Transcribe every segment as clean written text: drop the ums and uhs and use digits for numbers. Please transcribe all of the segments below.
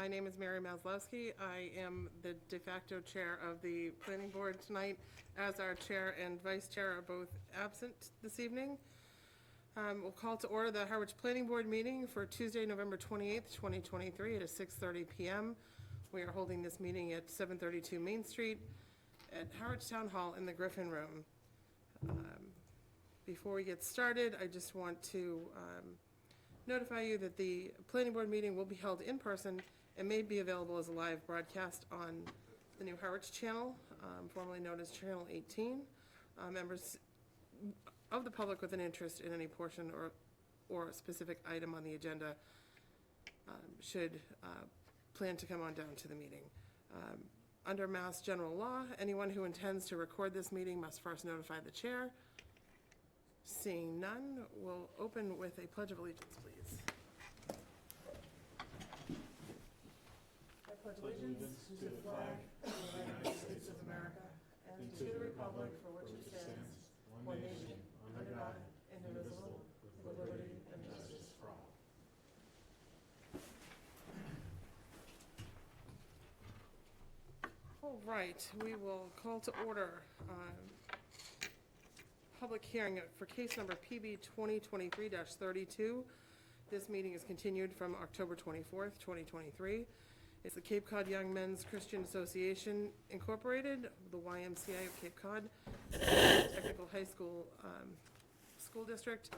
My name is Mary Maslowski. I am the de facto chair of the planning board tonight, as our chair and vice chair are both absent this evening. We'll call to order the Harwich Planning Board meeting for Tuesday, November 28th, 2023 at 6:30 p.m. We are holding this meeting at 732 Main Street at Harwich Town Hall in the Griffin Room. Before we get started, I just want to notify you that the planning board meeting will be held in person and may be available as a live broadcast on the new Harwich channel, formerly known as Channel 18. Members of the public with an interest in any portion or a specific item on the agenda should plan to come on down to the meeting. Under Mass General Law, anyone who intends to record this meeting must first notify the chair. Seeing none, we'll open with a Pledge of Allegiance, please. I pledge allegiance to the flag of the United States of America and to the republic for which it stands, one nation, under God, indivisible, with liberty and justice for all. All right, we will call to order public hearing for case number PB 2023-32. This meeting is continued from October 24th, 2023. It's the Cape Cod Young Men's Christian Association Incorporated, the YMCA of Cape Cod, Technical High School School District.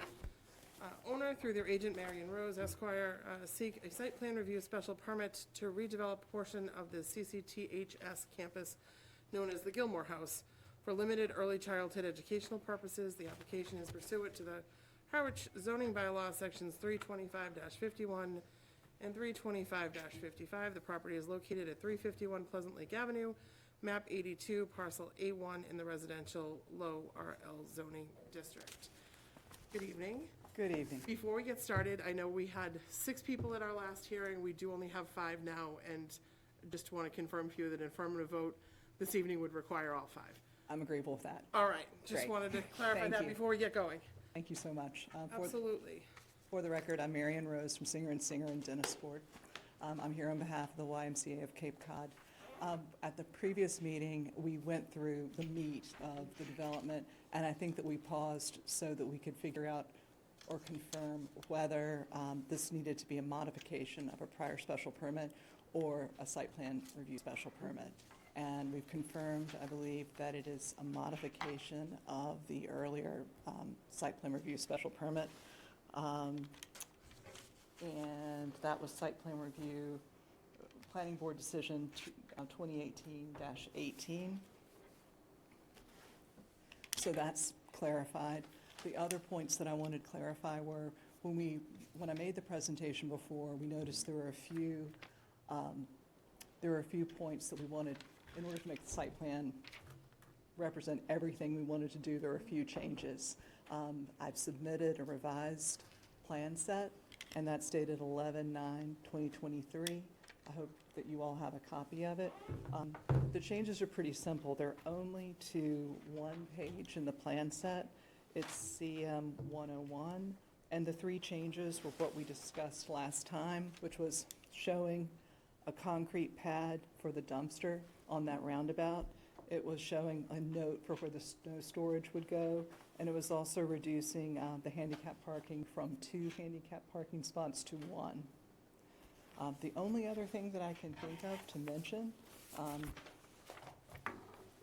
Owner, through their agent Marion Rose Esquire, seek a site plan review special permit to redevelop a portion of the CCTHS campus known as the Gilmore House for limited early childhood educational purposes. The application is pursuant to the Harwich zoning bylaw sections 325-51 and 325-55. The property is located at 351 Pleasant Lake Avenue, map 82, parcel A1 in the residential low RL zoning district. Good evening. Good evening. Before we get started, I know we had 6 people at our last hearing. We do only have 5 now, and just want to confirm for you that an affirmative vote this evening would require all 5. I'm agreeable with that. All right, just Great. wanted to clarify Thank that you. before we get going. Thank you so much. Absolutely. For the record, I'm Marion Rose from Singer & Singer and Dennisport. I'm here on behalf of the YMCA of Cape Cod. At the previous meeting, we went through the meat of the development, and I think that we paused so that we could figure out or confirm whether this needed to be a modification of a prior special permit or a site plan review special permit. And we've confirmed, I believe, that it is a modification of the earlier site plan review special permit. And that was site plan review, planning board decision 2018-18. So that's clarified. The other points that I wanted to clarify were when I made the presentation before, we noticed there were a few points that we wanted. In order to make the site plan represent everything we wanted to do, there are a few changes. I've submitted a revised plan set, and that's dated 11/9/2023. I hope that you all have a copy of it. The changes are pretty simple. They're only to one page in the plan set. It's CM 101, and the 3 changes were what we discussed last time, which was showing a concrete pad for the dumpster on that roundabout. It was showing a note for where the snow storage would go, and it was also reducing the handicap parking from 2 handicap parking spots to 1. The only other thing that I can think of to mention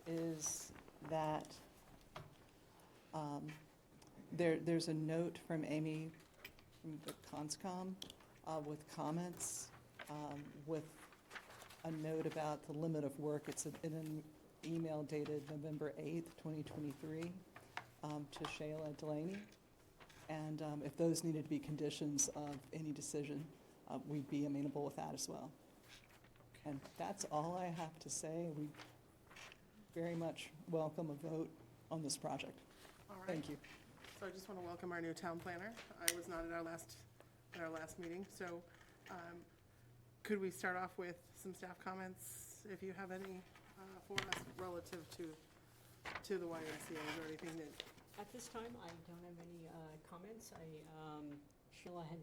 is that there's a note from Amy from the Conscom with comments, with a note about the limit of work. It's in an email dated November 8th, 2023, to Shayla Delaney. And if those needed to be conditions of any decision, we'd be amenable with that as well. And that's all I have to say. We very much welcome a vote on this project. All right. Thank you. So I just want to welcome our new town planner. I was not at our last meeting, so could we start off with some staff comments, if you have any for us relative to the YMCA? Is there anything that? At this time, I don't have any comments. Sheila had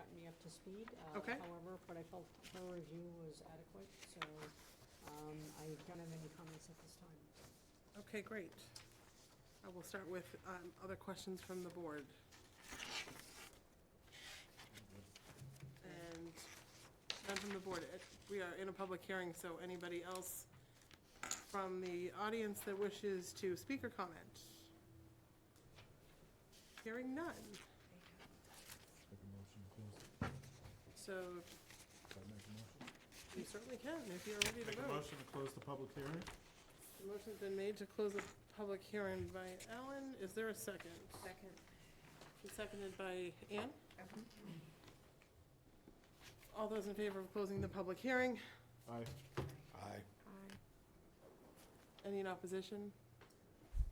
gotten me up to speed. Okay. However, but I felt her review was adequate, so I don't have any comments at this time. Okay, great. I will start with other questions from the board. And none from the board. We are in a public hearing, so anybody else from the audience that wishes to speak or comment? Hearing none. Make a motion to close. So Should I make a motion? you certainly can if you're ready to Make a vote. motion to close the public hearing? The motion's been made to close the public hearing by Alan. Is there a second? Second. And seconded by Ann. All those in favor of closing the public hearing? Aye. Aye. Any in opposition?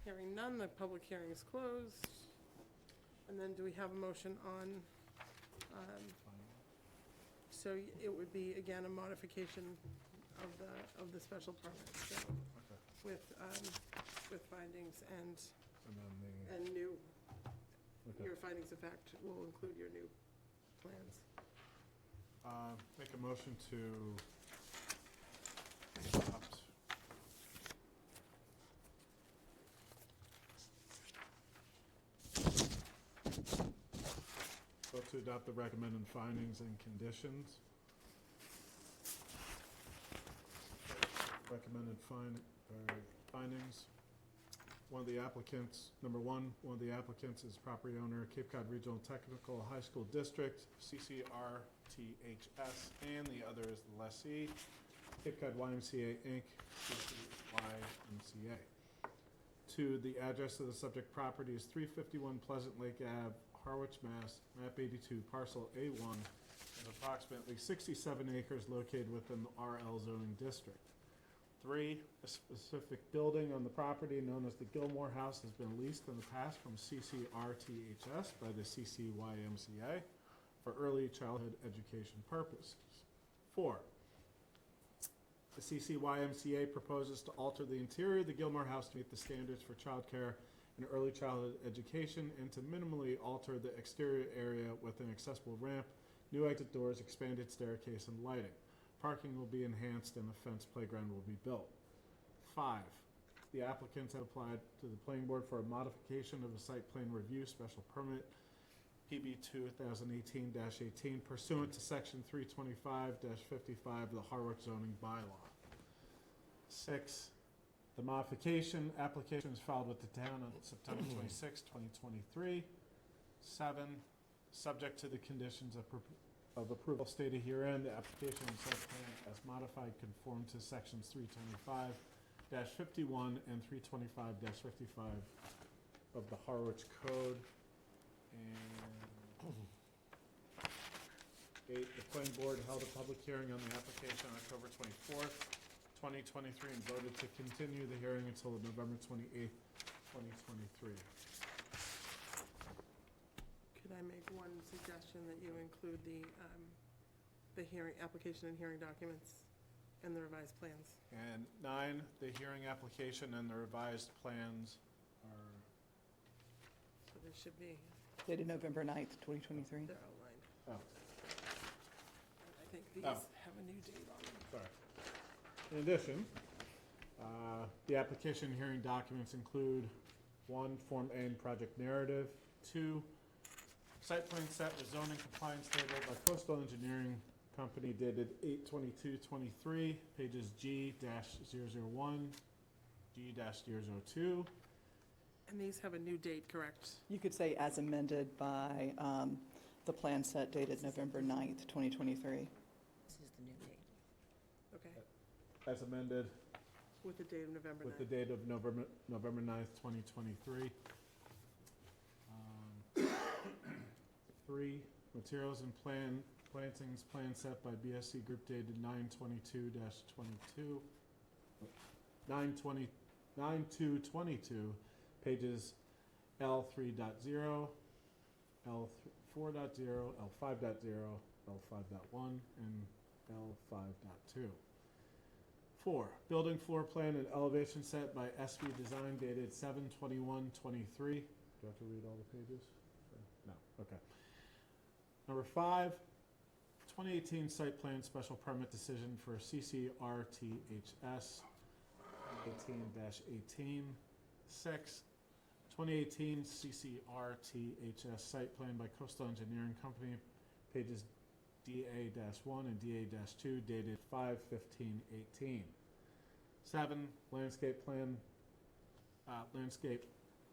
Hearing none, the public hearing is closed. And then do we have a motion on, so it would be, again, a modification of the special permit, so, Okay. with findings And then and new, the, your okay. findings of fact will include your new plans. Make a motion to adopt. Vote to adopt the recommended findings and conditions. Recommended findings. One of the applicants, number one of the applicants is property owner, Cape Cod Regional Technical High School District, CCRTHS, and the other is the lessee, Cape Cod YMCA Inc., CCYMCA. Two, the address of the subject property is 351 Pleasant Lake Ave, Harwich, Mass., map 82, parcel A1, is approximately 67 acres located within the RL zoning district. Three, a specific building on the property known as the Gilmore House has been leased in the past from CCRTHS by the CCYMCA for early childhood education purposes. Four, the CCYMCA proposes to alter the interior of the Gilmore House to meet the standards for childcare and early childhood education and to minimally alter the exterior area with an accessible ramp, new exit doors, expanded staircase, and lighting. Parking will be enhanced and a fenced playground will be built. Five, the applicants have applied to the planning board for a modification of a site plan review special permit PB 2018-18 pursuant to section 325-55 of the Harwich zoning bylaw. Six, the modification application is filed with the town on September 26, 2023. Seven, subject to the conditions of approval stated herein, the application and site plan as modified conform to sections 325-51 and 325-55 of the Harwich Code. And eight, the planning board held a public hearing on the application on October 24th, 2023, and voted to continue the hearing until November 28th, 2023. Could I make one suggestion that you include the hearing, application and hearing documents and the revised plans? And nine, the hearing application and the revised plans are, So there should be, Dated November 9th, 2023. they're outlined. oh, I think these Oh. have a new date on them. sorry. In addition, the application and hearing documents include one, Form A and project narrative, two, site plan set with zoning compliance table by Coastal Engineering Company dated 8/22/23, pages G-001, G-002. And these have a new date, correct? You could say as amended by the plan set dated November 9th, 2023. This is the new date. Okay, As amended with the date of November 9th. with the date of November 9th, 2023. Three, materials and plantings plan set by BSC Group dated 9/22/22, 9/2/22, pages L3.0, L4.0, L5.0, L5.1, and L5.2. Four, building floor plan and elevation set by SV Design dated 7/21/23. Do I have to read all the pages? No, okay. Number 5, 2018 site plan special permit decision for CCRTHS 18-18. 6, 2018 CCRTHS site plan by Coastal Engineering Company, pages DA-1 and DA-2, dated 5/15/18. 7, landscape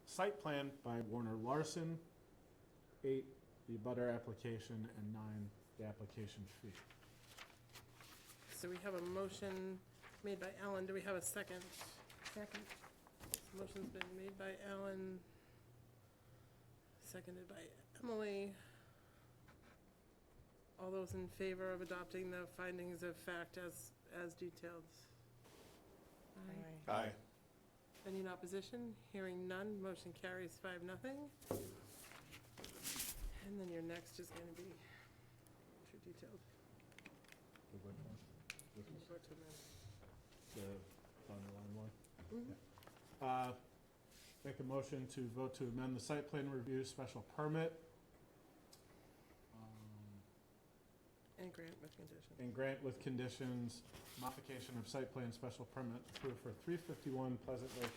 site plan by Warner Larson. 8, the butter application, and 9, the application fee. So we have a motion made by Ellen. Do we have a second? Second. Motion's been made by Ellen, seconded by Emily. All those in favor of adopting the findings of fact as detailed? Aye. Any in opposition? Hearing none, motion carries 5-0. And then your next is going to be, what's your detailed? Vote to amend. The underline one. Mhm. Make a motion to vote to amend the site plan review special permit And grant with conditions. and grant with conditions, modification of site plan special permit approved for 351 Pleasant Lake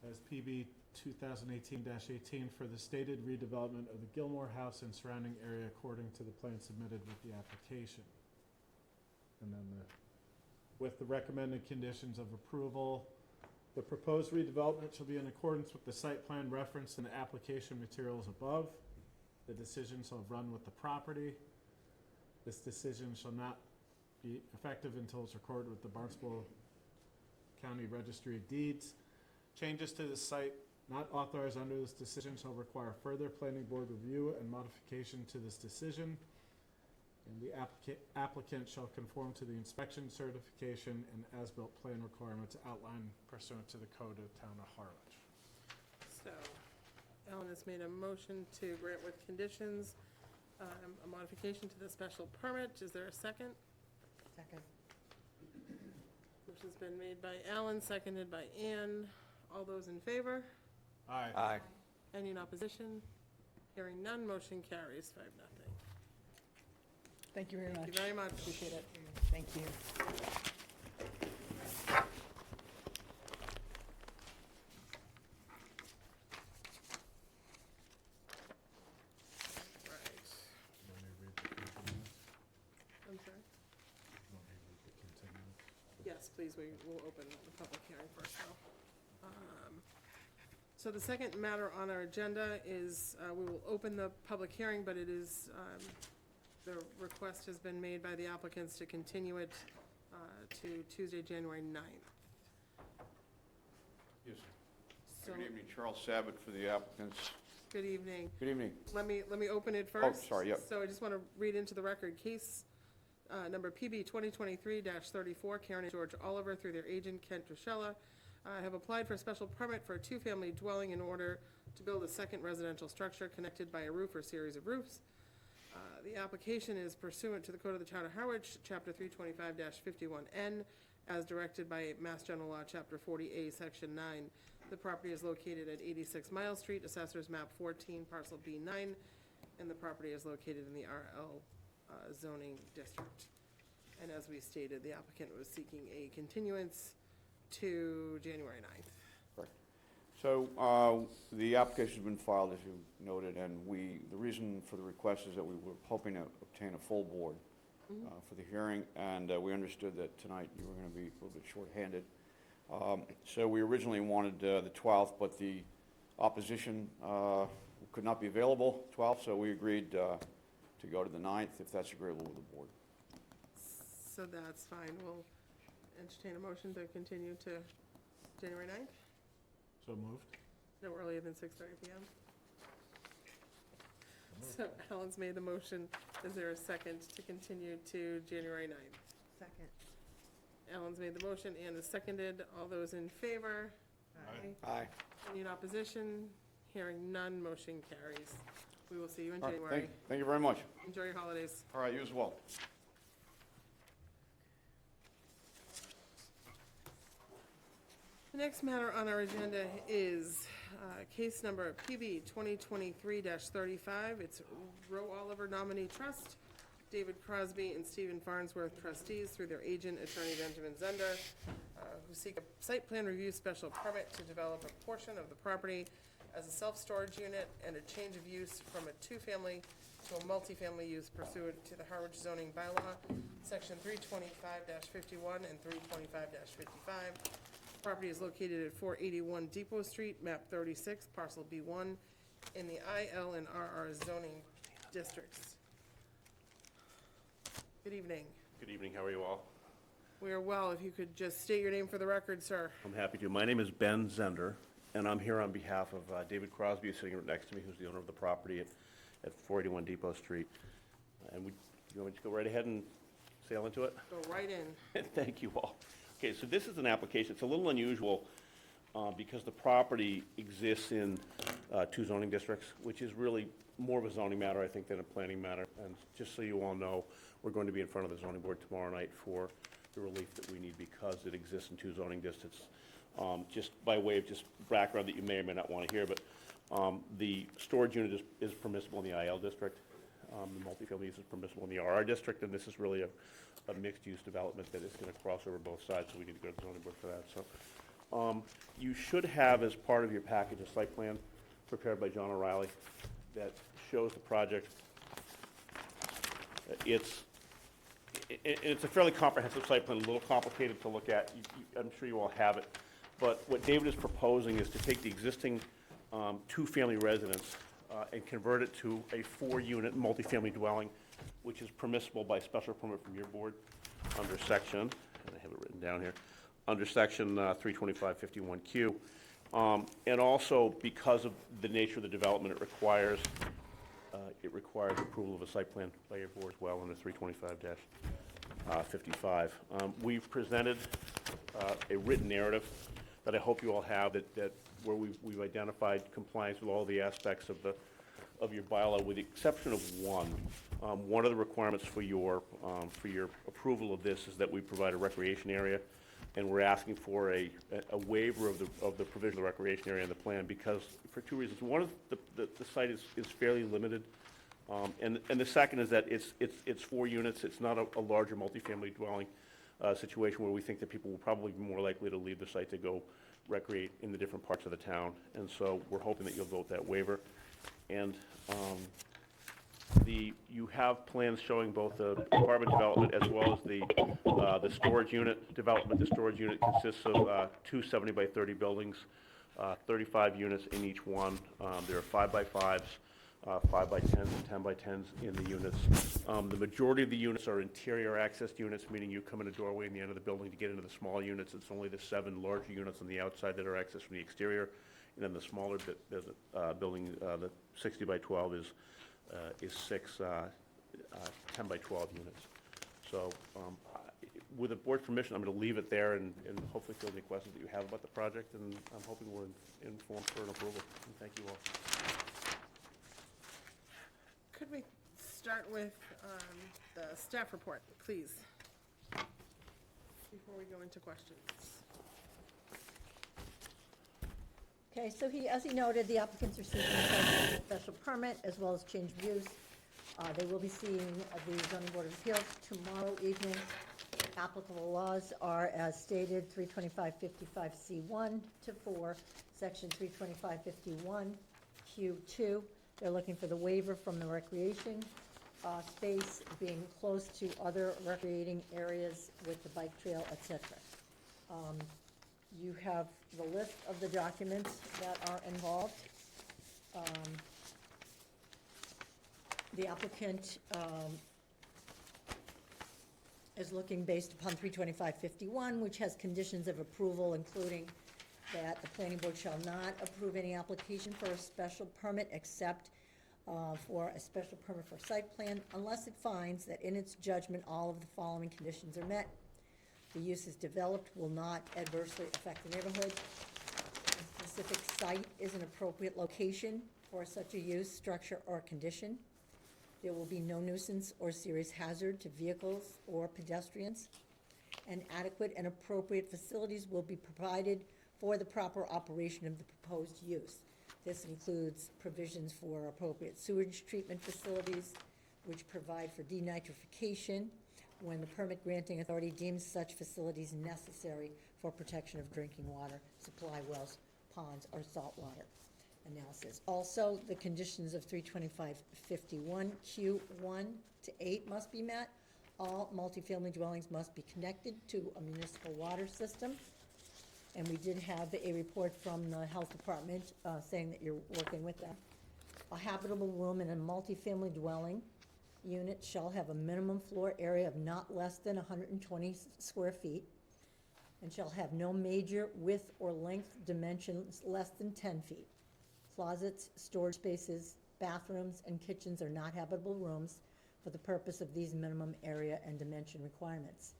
as PB 2018-18 for the stated redevelopment of the Gilmore House and surrounding area according to the plan submitted with the application. And then with the recommended conditions of approval, the proposed redevelopment shall be in accordance with the site plan referenced in the application materials above. The decision shall run with the property. This decision shall not be effective until it's recorded with the Barnstable County Registry of Deeds. Changes to the site not authorized under this decision shall require further planning board review and modification to this decision. And the applicant shall conform to the inspection certification and as-built plan requirements outlined pursuant to the code of the town of Harwich. So, Ellen has made a motion to grant with conditions, a modification to the special permit. Is there a second? Second. Motion's been made by Alan, seconded by Ann. All those in favor? Aye. Aye. Any in opposition? Hearing none, motion carries 5-0. Thank you very much. Thank you very much. Appreciate it. Thank you. Right. Let me read the continuance. I'm sorry? Let me read the continuance. Yes, please, we will open the public hearing first, though. So the second matter on our agenda is, we will open the public hearing, but it is, the request has been made by the applicants to continue it to Tuesday, January 9th. Yes. So, Good evening, Charles Sabat for the applicants. good evening. Good evening. Let me open it first. sorry, yep. So I just want to read into the record, case number PB 2023-34, Karen and George Oliver, through their agent Kent Drusella, have applied for a special permit for a two-family dwelling in order to build a second residential structure connected by a roof or series of roofs. The application is pursuant to the Code of the Town of Harwich, Chapter 325-51N, as directed by Mass General Law, Chapter 40A, Section 9. The property is located at 86 Mile Street, Assessors Map 14, Parcel B9, and the property is located in the RL zoning district. And as we stated, the applicant was seeking a continuance to January 9th. So the application's been filed, as you noted, and the reason for the request is that we were hoping to obtain a full board for the hearing, and we understood that tonight you were going to be a little bit short-handed. So we originally wanted the 12th, but the opposition could not be available 12th, so we agreed to go to the 9th, if that's agreeable with the board. So that's fine. We'll entertain a motion to continue to January 9th, So moved. no earlier than 6:30 PM. So Helen's made the motion. Is there a second to continue to January 9th? Second. Ellen's made the motion and is seconded. All those in favor? Aye. Any in opposition? Hearing none, motion carries. We will see you in All right, January. thank you very much. Enjoy your holidays. All right, you as well. The next matter on our agenda is case number PB 2023-35. It's Roe Oliver Nominee Trust, David Crosby and Stephen Farnsworth trustees through their agent, Attorney Benjamin Zender, who seek a site plan review special permit to develop a portion of the property as a self-storage unit and a change of use from a two-family to a multifamily use pursuant to the Harwich zoning bylaw, section 325-51 and 325-55. Property is located at 481 Depot Street, map 36, parcel B1, in the IL and RR zoning districts. Good evening. Good evening, how are you all? We are well. If you could just state your name for the record, sir. I'm happy to. My name is Ben Zender, and I'm here on behalf of David Crosby, who's sitting right next to me, who's the owner of the property at 481 Depot Street. And you want me to go right ahead and sail into it? Go right in. Thank you all. Okay, so this is an application. It's a little unusual because the property exists in two zoning districts, which is really more of a zoning matter, I think, than a planning matter. And just so you all know, we're going to be in front of the zoning board tomorrow night for the relief that we need because it exists in two zoning districts. Just by way of just background that you may or may not want to hear, but the storage unit is permissible in the IL district. The multifamily use is permissible in the RR district, and this is really a mixed-use development that is going to cross over both sides, so we need to go to the zoning board for that. So you should have, as part of your package, a site plan prepared by John O'Reilly that shows the project. It's a fairly comprehensive site plan, a little complicated to look at. I'm sure you all have it. But what David is proposing is to take the existing two-family residence and convert it to a 4-unit multifamily dwelling, which is permissible by special permit from your board under section, and I have it written down here, under section 325-51Q. And also, because of the nature of the development, it requires approval of a site plan by your board as well under 325-55. We've presented a written narrative that I hope you all have that where we've identified compliance with all the aspects of your bylaw, with the exception of one. One of the requirements for your approval of this is that we provide a recreation area, and we're asking for a waiver of the provision of the recreation area in the plan because for two reasons. One is the site is fairly limited, and the second is that it's 4 units. It's not a larger multifamily dwelling situation where we think that people will probably be more likely to leave the site to go recreate in the different parts of the town. And so we're hoping that you'll vote that waiver. And you have plans showing both the apartment development as well as the storage unit development. The storage unit consists of 2 70 by 30 buildings, 35 units in each one. There are 5 by 5s, 5 by 10s, and 10 by 10s in the units. The majority of the units are interior access units, meaning you come in a doorway in the end of the building to get into the small units. It's only the 7 larger units on the outside that are accessed from the exterior. And then the smaller building, the 60 by 12 is 6 10 by 12 units. So with the board's permission, I'm going to leave it there and hopefully field any questions that you have about the project, and I'm hoping we're informed for an approval. And thank you all. Could we start with the staff report, please, before we go into questions? Okay, so as he noted, the applicants are seeking a special permit as well as change of use. They will be seeing the zoning board of appeals tomorrow evening. Applicable laws are as stated, 325-55C1 to 4, section 325-51Q2. They're looking for the waiver from the recreation space, being close to other recreating areas with the bike trail, etc. You have the list of the documents that are involved. The applicant is looking based upon 325-51, which has conditions of approval, including that the planning board shall not approve any application for a special permit except for a special permit for site plan, unless it finds that in its judgment all of the following conditions are met. The use is developed will not adversely affect the neighborhood. A specific site is an appropriate location for such a use, structure, or condition. There will be no nuisance or serious hazard to vehicles or pedestrians. And adequate and appropriate facilities will be provided for the proper operation of the proposed use. This includes provisions for appropriate sewage treatment facilities, which provide for denitrification when the permit granting authority deems such facilities necessary for protection of drinking water, supply wells, ponds, or saltwater analysis. Also, the conditions of 325-51 Q1 to 8 must be met. All multifamily dwellings must be connected to a municipal water system. And we did have a report from the health department saying that you're working with them. A habitable room in a multifamily dwelling unit shall have a minimum floor area of not less than 120 square feet and shall have no major width or length dimensions less than 10 feet. Closets, storage spaces, bathrooms, and kitchens are not habitable rooms for the purpose of these minimum area and dimension requirements.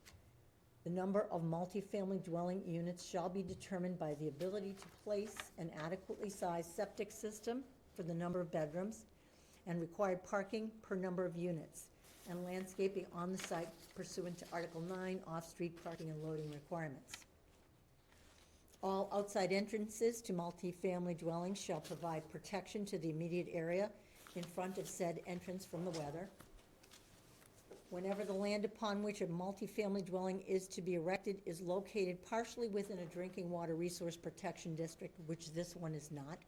The number of multifamily dwelling units shall be determined by the ability to place an adequately sized septic system for the number of bedrooms and required parking per number of units, and landscaping on the site pursuant to Article 9, off-street parking and loading requirements. All outside entrances to multifamily dwellings shall provide protection to the immediate area in front of said entrance from the weather. Whenever the land upon which a multifamily dwelling is to be erected is located partially within a drinking water resource protection district, which this one is not,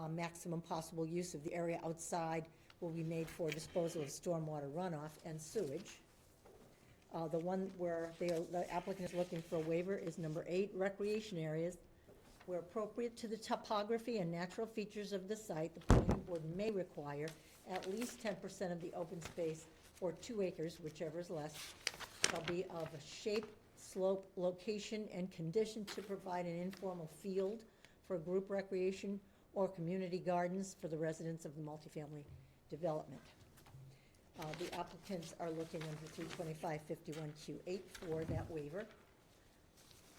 maximum possible use of the area outside will be made for disposal of stormwater runoff and sewage. The one where the applicant is looking for a waiver is number 8, recreation areas. Where appropriate to the topography and natural features of the site, the planning board may require at least 10% of the open space, or 2 acres, whichever is less, shall be of a shape, slope, location, and condition to provide an informal field for group recreation or community gardens for the residents of the multifamily development. The applicants are looking under 325-51Q8 for that waiver.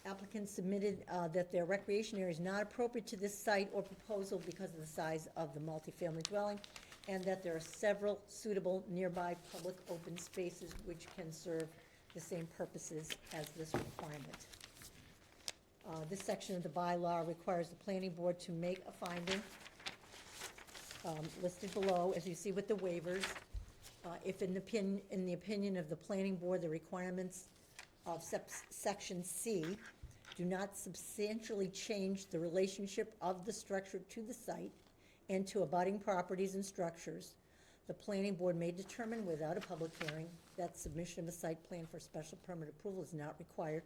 Applicants submitted that their recreation area is not appropriate to this site or proposal because of the size of the multifamily dwelling, and that there are several suitable nearby public open spaces which can serve the same purposes as this requirement. This section of the bylaw requires the planning board to make a finding listed below, as you see with the waivers. If in the opinion of the planning board, the requirements of section C do not substantially change the relationship of the structure to the site and to abutting properties and structures, the planning board may determine without a public hearing that submission of a site plan for special permit approval is not required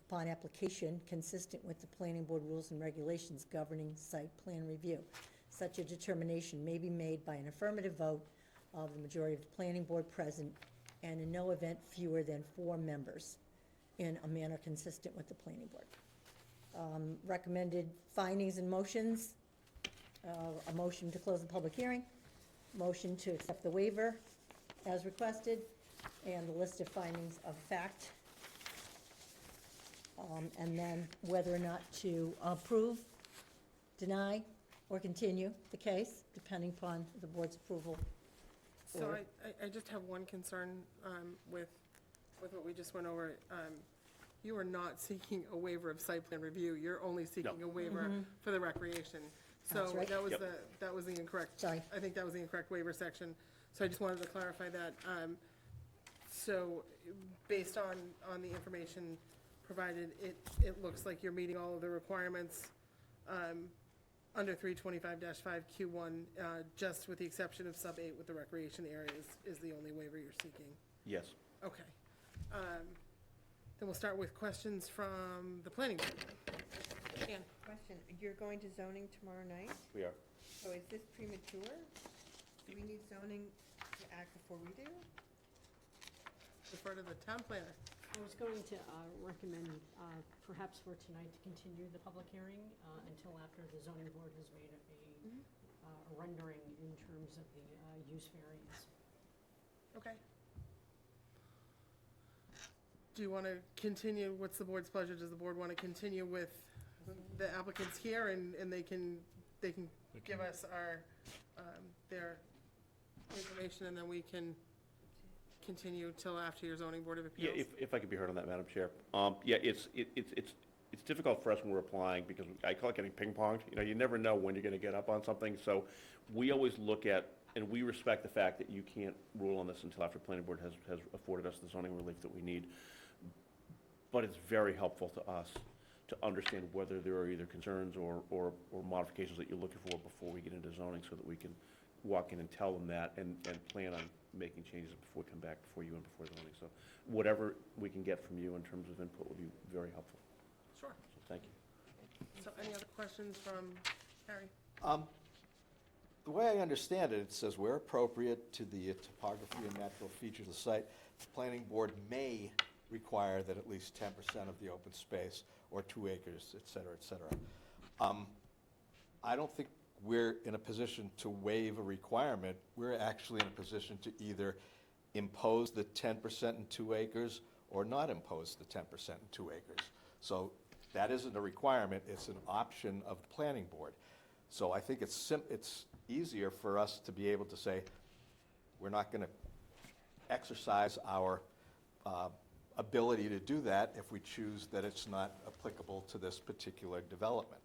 upon application consistent with the planning board rules and regulations governing site plan review. Such a determination may be made by an affirmative vote of the majority of the planning board present and in no event fewer than 4 members in a manner consistent with the planning board. Recommended findings and motions, a motion to close the public hearing, motion to accept the waiver as requested, and the list of findings of fact, and then whether or not to approve, deny, or continue the case, depending upon the board's approval. So I just have one concern with what we just went over. You are not seeking a waiver of site plan review. You're only seeking a waiver for the recreation. So That's right. that was the incorrect. Sorry. I think that was the incorrect waiver section. So I just wanted to clarify that. So based on the information provided, it looks like you're meeting all of the requirements under 325-5Q1, just with the exception of sub 8 with the recreation areas is the only waiver you're seeking. Yes. Okay. Then we'll start with questions from the planning board. Ann? Question, you're going to zoning tomorrow night, We are. so is this premature? Do we need zoning to act before we do? Defer to the town planner. I was going to recommend perhaps for tonight to continue the public hearing until after the zoning board has made a rendering in terms of the use variance. Okay. Do you want to continue? What's the board's pleasure? Does the board want to continue with the applicants here and they can give us their information and then we can continue till after your zoning board of Yeah, appeals? if I could be heard on that, Madam Chair. Yeah, it's it's difficult for us when we're applying, because I call it getting ping-ponged. You know, you never know when you're gonna get up on something, so we always look at, and we respect the fact that you can't rule on this until after planning board has afforded us the zoning relief that we need. But it's very helpful to us to understand whether there are either concerns or modifications that you're looking for before we get into zoning, so that we can walk in and tell them that, and plan on making changes before we come back before you and before zoning. So whatever we can get from you in terms of input would be very helpful. Sure. So thank you. So any other questions from Harry? The way I understand it, it says where appropriate to the topography and natural features of the site, the planning board may require that at least 10% of the open space, or 2 acres, et cetera, et cetera. I don't think we're in a position to waive a requirement. We're actually in a position to either impose the 10% in 2 acres or not impose the 10% in 2 acres. So that isn't a requirement, it's an option of the planning board. So I think it's easier for us to be able to say, we're not going to exercise our ability to do that if we choose that it's not applicable to this particular development.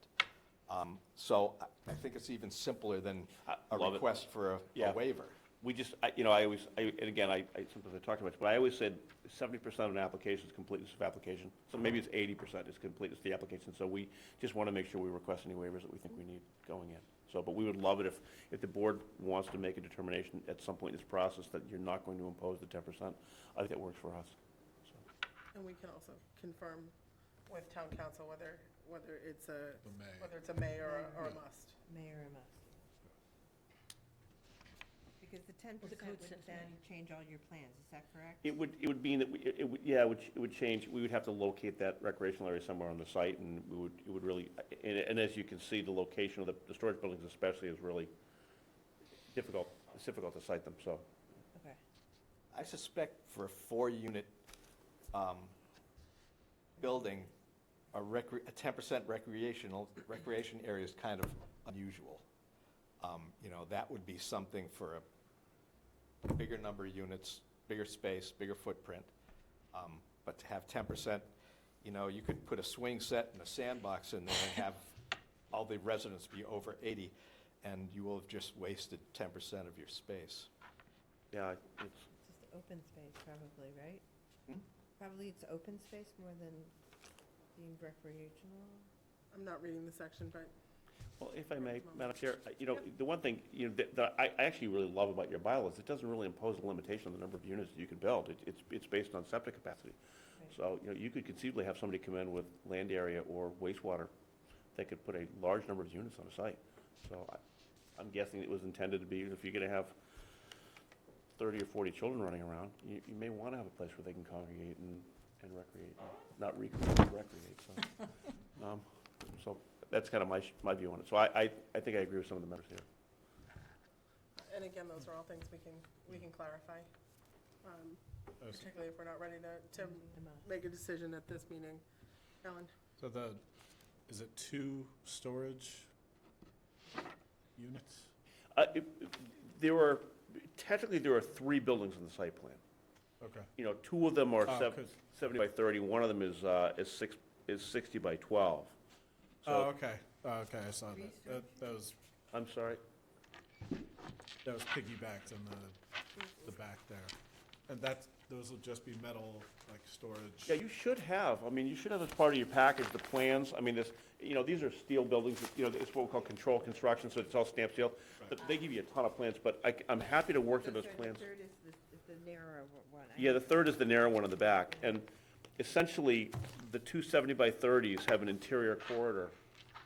So I think it's even simpler than a Love it. request for a Yeah. waiver. We just, and again, I sometimes I talk too much, but I always said 70% of an application is completeness of application. So maybe it's 80% is completeness of the application. So we just want to make sure we request any waivers that we think we need going in. So, but we would love it if the board wants to make a determination at some point in this process that you're not going to impose the 10%. I think that works for us. So, And we can also confirm with town council whether it's a, The may. whether it's a may or a must. Mayor and us. Because the 10% the code says would then may. change all your plans, is that correct? it would mean that it would change. We would have to locate that recreational area somewhere on the site, and it would really, and as you can see, the location of the storage buildings especially is really difficult. It's difficult to site them, so. Okay. I suspect for a 4-unit building, a 10% recreation area is kind of unusual. You know, that would be something for a bigger number of units, bigger space, bigger footprint. But to have 10%, you know, you could put a swing set and a sandbox in there and have all the residents be over 80, and you will have just wasted 10% of your space. Yeah, it's, Just open space probably, right? Hmm? Probably it's open space more than being recreational. I'm not reading the section, but well, if I may, Madam Chair, you know, the one thing, you know, that I actually really love about your bylaws, it doesn't really impose a limitation on the number of units that you can build. It's based on septic capacity. Right. So, you know, you could conceivably have somebody come in with land area or wastewater that could put a large number of units on a site. So I'm guessing it was intended to be, if you're gonna have 30 or 40 children running around, you may wanna have a place where they can congregate and recreate, not recreate, but recreate, so. So that's kind of my view on it. So I think I agree with some of the members here. and again, those are all things we can clarify, particularly if we're not ready to make a decision at this meeting. Ellen? So is it 2 storage units? Technically, there are 3 buildings in the site plan. Okay. You know, 2 of them are Oh, 70 by 30, one of them is 60 by 12. So, Oh, okay. Oh, okay, I saw that. That was I'm sorry? piggybacked in the back there. And those will just be metal, like, storage? Yeah, you should have, you should have as part of your package, the plans. These are steel buildings, it's what we call controlled construction, so it's all stamped steel. But they give you a ton of plans, but I'm happy to work through those plans. The third is the narrower one. Yeah, the third is the narrow one in the back, and essentially, the 2 70 by 30s have an interior corridor.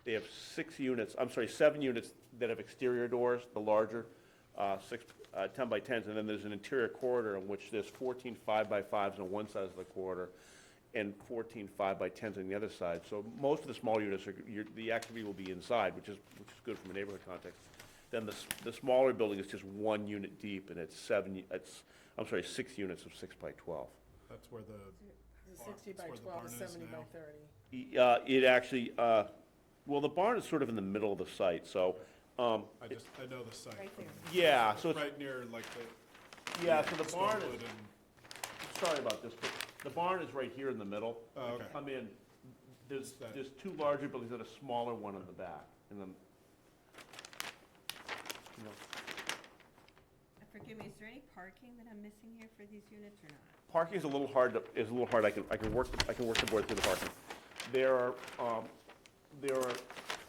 They have 7 units that have exterior doors, the larger, 10 by 10s, and then there's an interior corridor in which there's 14 5 by 5s on one side of the corridor, and 14 5 by 10s on the other side. So most of the small units, the activity will be inside, which is good from a neighborhood context. Then the smaller building is just 1 unit deep, and it's 6 units of 6 by 12. That's where the 60 by That's where the 12 barn is is 70 by now. 30. It actually, well, the barn is sort of in the middle of the site, so, I know the site. Right there. yeah, so it's, Right near, like, the yeah, so the barn Stonewood is, and, sorry about this, but the barn is right here in the middle. Oh, If you okay. come in, There's, that- there's two larger buildings and a smaller one in the back, and then, you know, Forgive me, is there any parking that I'm missing here for these units or not? parking is a little hard, I can work the board through the parking. There are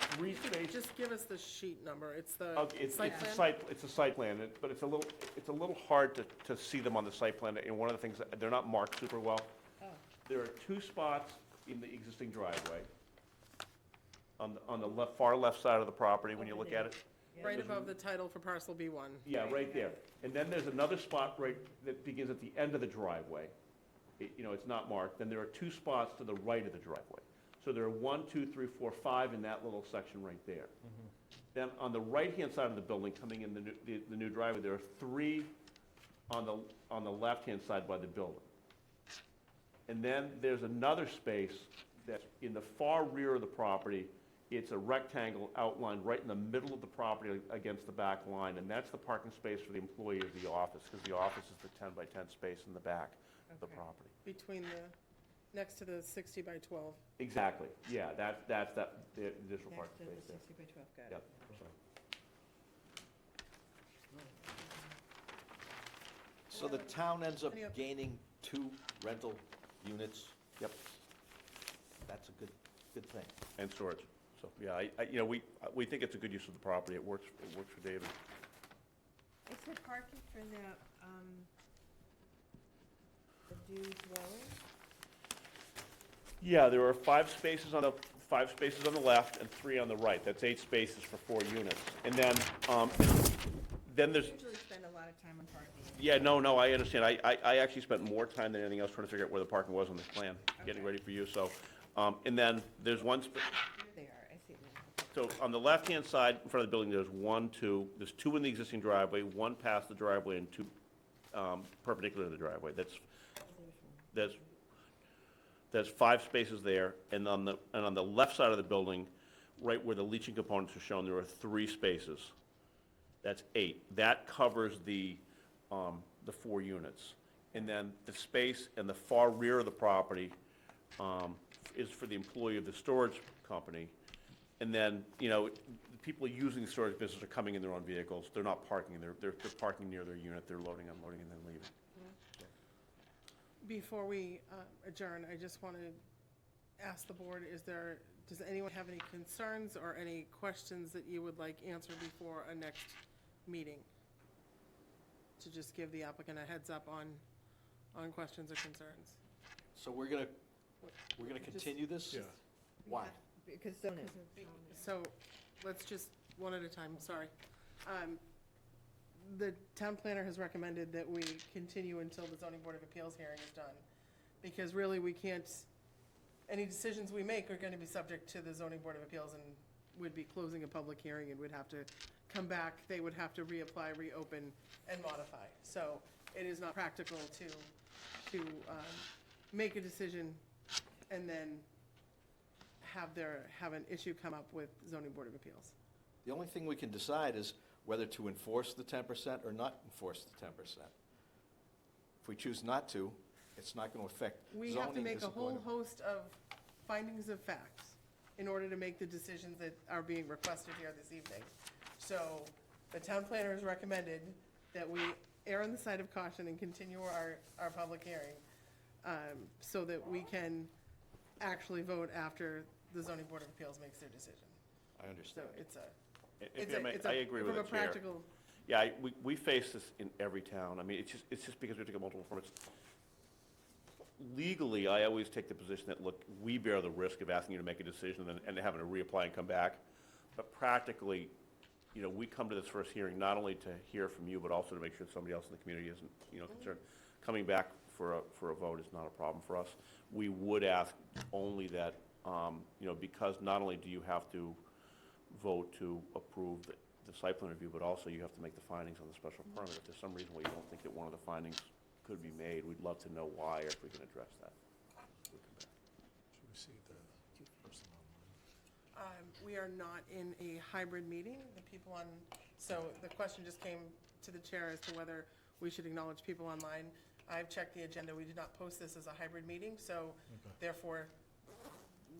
three spaces. Just give us the sheet number, it's the It's site a plan? it's a site plan, but it's a little hard to see them on the site plan, and one of the things, they're not marked super well. Oh. There are two spots in the existing driveway, on the left, far left side of the property, when you Over look there. at it. Right above the title for parcel B1. Yeah, right there. And then there's another spot right, that begins at the end of the driveway. You know, it's not marked. Then there are two spots to the right of the driveway. So there are 1, 2, 3, 4, 5 in that little section right there. Then on the right-hand side of the building, coming in the new driveway, there are 3 on the left-hand side by the building. And then there's another space that's in the far rear of the property. It's a rectangle outlined right in the middle of the property against the back line, and that's the parking space for the employee of the office, because the office is the 10 by 10 space in the back of the Okay. property. Between next to the 60 by 12. Exactly, yeah, that's the additional Next parking to the space there. 60 by 12, got it. Yep, sorry. So the town ends up Any oth- gaining 2 rental units? Yep, That's a good thing. and storage. So, yeah, you know, we think it's a good use of the property. It works for David. Is there parking for the dues dwelling? Yeah, there are 5 spaces on the left and 3 on the right. That's 8 spaces for 4 units. And then there's, Usually spend a lot of time on parking. yeah, no, I understand. I actually spent more time than anything else trying to figure out where the parking was on this plan, getting Okay. ready for you, so. And then there's one, There they are, I see them. so on the left-hand side, in front of the building, there's 1, 2, there's 2 in the existing driveway, 1 past the driveway, and 2 perpendicular to the driveway. There's 5 spaces there, and on the left side of the building, right where the leaching components are shown, there are 3 spaces. That's 8. That covers the 4 units. And then the space in the far rear of the property is for the employee of the storage company. And then, you know, the people using the storage business are coming in their own vehicles. They're not parking, they're parking near their unit, they're loading, unloading, and then leaving. Before we adjourn, I just want to ask the board, does anyone have any concerns or any questions that you would like answered before a next meeting? To just give the applicant a heads up on questions or concerns. So we're gonna continue this? Yeah. Why? Because zoning. So, let's just, one at a time, sorry. The town planner has recommended that we continue until the zoning board of appeals hearing is done. Because really, we can't, any decisions we make are gonna be subject to the zoning board of appeals and would be closing a public hearing and would have to come back, they would have to reapply, reopen, and modify. So, it is not practical to make a decision and then have an issue come up with zoning board of appeals. The only thing we can decide is whether to enforce the 10% or not enforce the 10%. If we choose not to, it's not going to affect zoning. We have to make a isn't going whole host of findings of facts in order to make the decisions that are being requested here this evening. So the town planner has recommended that we err on the side of caution and continue our public hearing so that we can actually vote after the zoning board of appeals makes their decision. I So understand. I agree with the From a chair. practical, Yeah, we face this in every town. I mean, it's just because we have to get multiple permits. Legally, I always take the position that, look, we bear the risk of asking you to make a decision and having to reapply and come back. But practically, you know, we come to this first hearing not only to hear from you, but also to make sure somebody else in the community isn't, you know, concerned. Coming back for a vote is not a problem for us. We would ask only that, you know, because not only do you have to vote to approve the site plan review, but also you have to make the findings on the special permit. If there's some reason why you don't think that one of the findings could be made, we'd love to know why, or if we can address that. Should we see the person online? we are not in a hybrid meeting. The people on, so the question just came to the chair as to whether we should acknowledge people online. I've checked the agenda. We did not post this as a hybrid meeting, so therefore,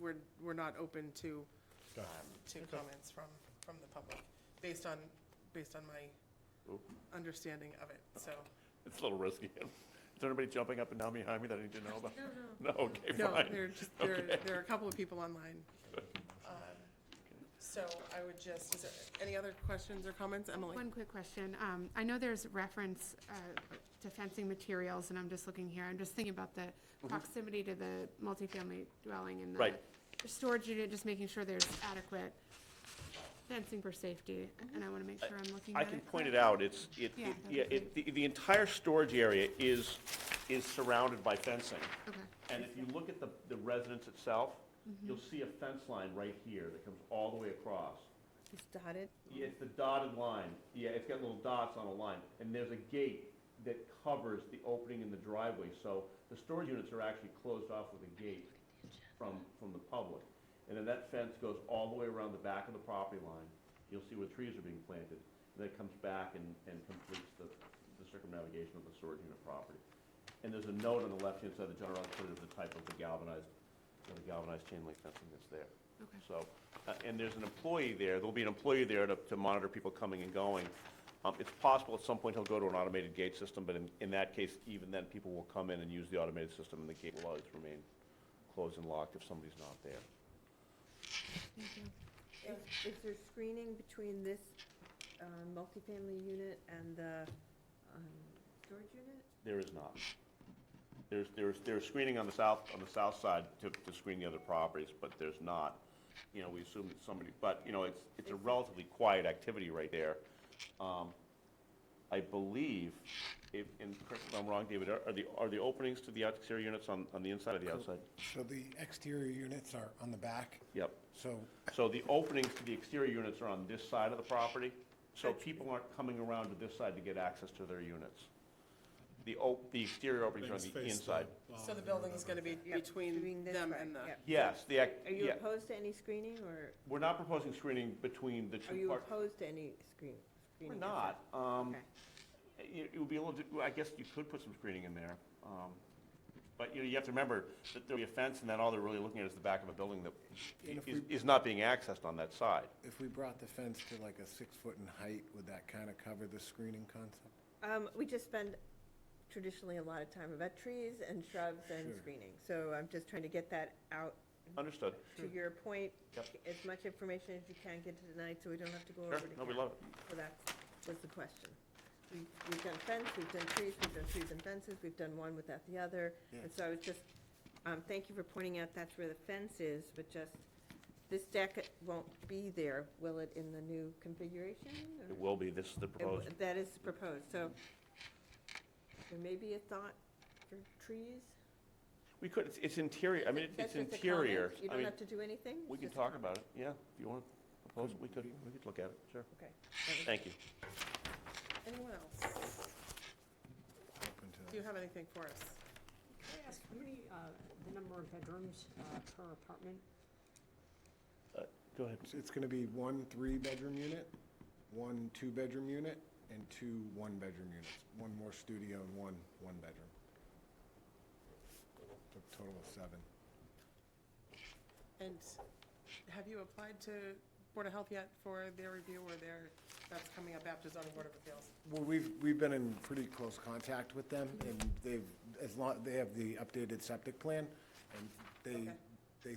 we're not open to comments from the public, based on my Ooh. understanding of it, so. It's a little risky. Is there anybody jumping up and down behind me that I need to know about? No, No, okay, no, fine. there are a couple of people online. So I would just, is there any other questions or comments, Emily? One quick question. I know there's reference to fencing materials, and I'm just looking here. I'm just thinking about the proximity to the multifamily dwelling and the Right. storage unit, just making sure there's adequate fencing for safety, and I want to make sure I'm looking at I it. can point it correctly. out, Yeah, that'd be the entire storage area is surrounded by fencing. Okay. And if you look at the residence itself, you'll see a fence line right here that comes all the way across. It's dotted. Yeah, it's the dotted line. Yeah, it's got little dots on a line. And there's a gate that covers the opening in the driveway. So the storage units are actually closed off with a gate from the public. And then that fence goes all the way around the back of the property line. You'll see where trees are being planted. And then it comes back and completes the circumnavigation of the storage unit property. And there's a note on the left-hand side, the general included of the type of the galvanized chain link fencing that's there. Okay. So, and there's an employee there, there'll be an employee there to monitor people coming and going. It's possible at some point he'll go to an automated gate system, but in that case, even then, people will come in and use the automated system, and the gate will always remain closed and locked if somebody's not there. Thank you. Is there screening between this multifamily unit and the storage unit? There is not. There's screening on the south side to screen the other properties, but there's not. You know, we assume that somebody, but, you know, it's a relatively quiet activity right there. I believe, and correct me if I'm wrong, David, are the openings to the exterior units on the inside or the outside? So the exterior units are on the back, Yep. so So the openings to the exterior units are on this side of the property, so people aren't coming around to this side to get access to their units. The exterior openings are on the inside. So the building is gonna be Yep, between this them way, and the, yep. Yes, Are you yeah, opposed to any screening, or we're not proposing screening between the are two you parts. opposed to any screening? We're not. Okay. It would be a little, I guess you could put some screening in there. But, you know, you have to remember that there'll be a fence, and then all they're really looking at is the back of a building that And if we- is not being accessed on that side. if we brought the fence to like a 6 foot in height, would that kind of cover the screening concept? We just spend traditionally a lot of time about trees and shrubs and Sure. screening, so I'm just trying to get that out. Understood. To your point, Yep. as much information as you can get to tonight, so we don't have to go Sure, over it again. no, we love it. So that was the question. We've done fence, we've done trees and fences, we've done one without the other. Yeah. And so I was just, thank you for pointing out that's where the fence is, but just, this deck won't be there, will it, in the new configuration? or- It will be, this is the proposed. That is proposed, so there may be a thought for trees? We could, it's interior, I mean, That's it's just a interior. comment. You I don't mean, have to do anything? we can Just a talk comment. about it, yeah. If you want to propose it, we could look at it, sure. Okay. Thank you. anyone else? Open to Do you have anything for us? Can I ask how many, the number of bedrooms per apartment? Go ahead. It's going to be 1 3-bedroom unit, 1 2-bedroom unit, and 2 1-bedroom units. 1 more studio and 1 1-bedroom. So a total of 7. And have you applied to Board of Health yet for their review, or that's coming up after zoning Board of Appeals? Well, we've been in pretty close contact with them, and they have the updated septic plan, and Okay. they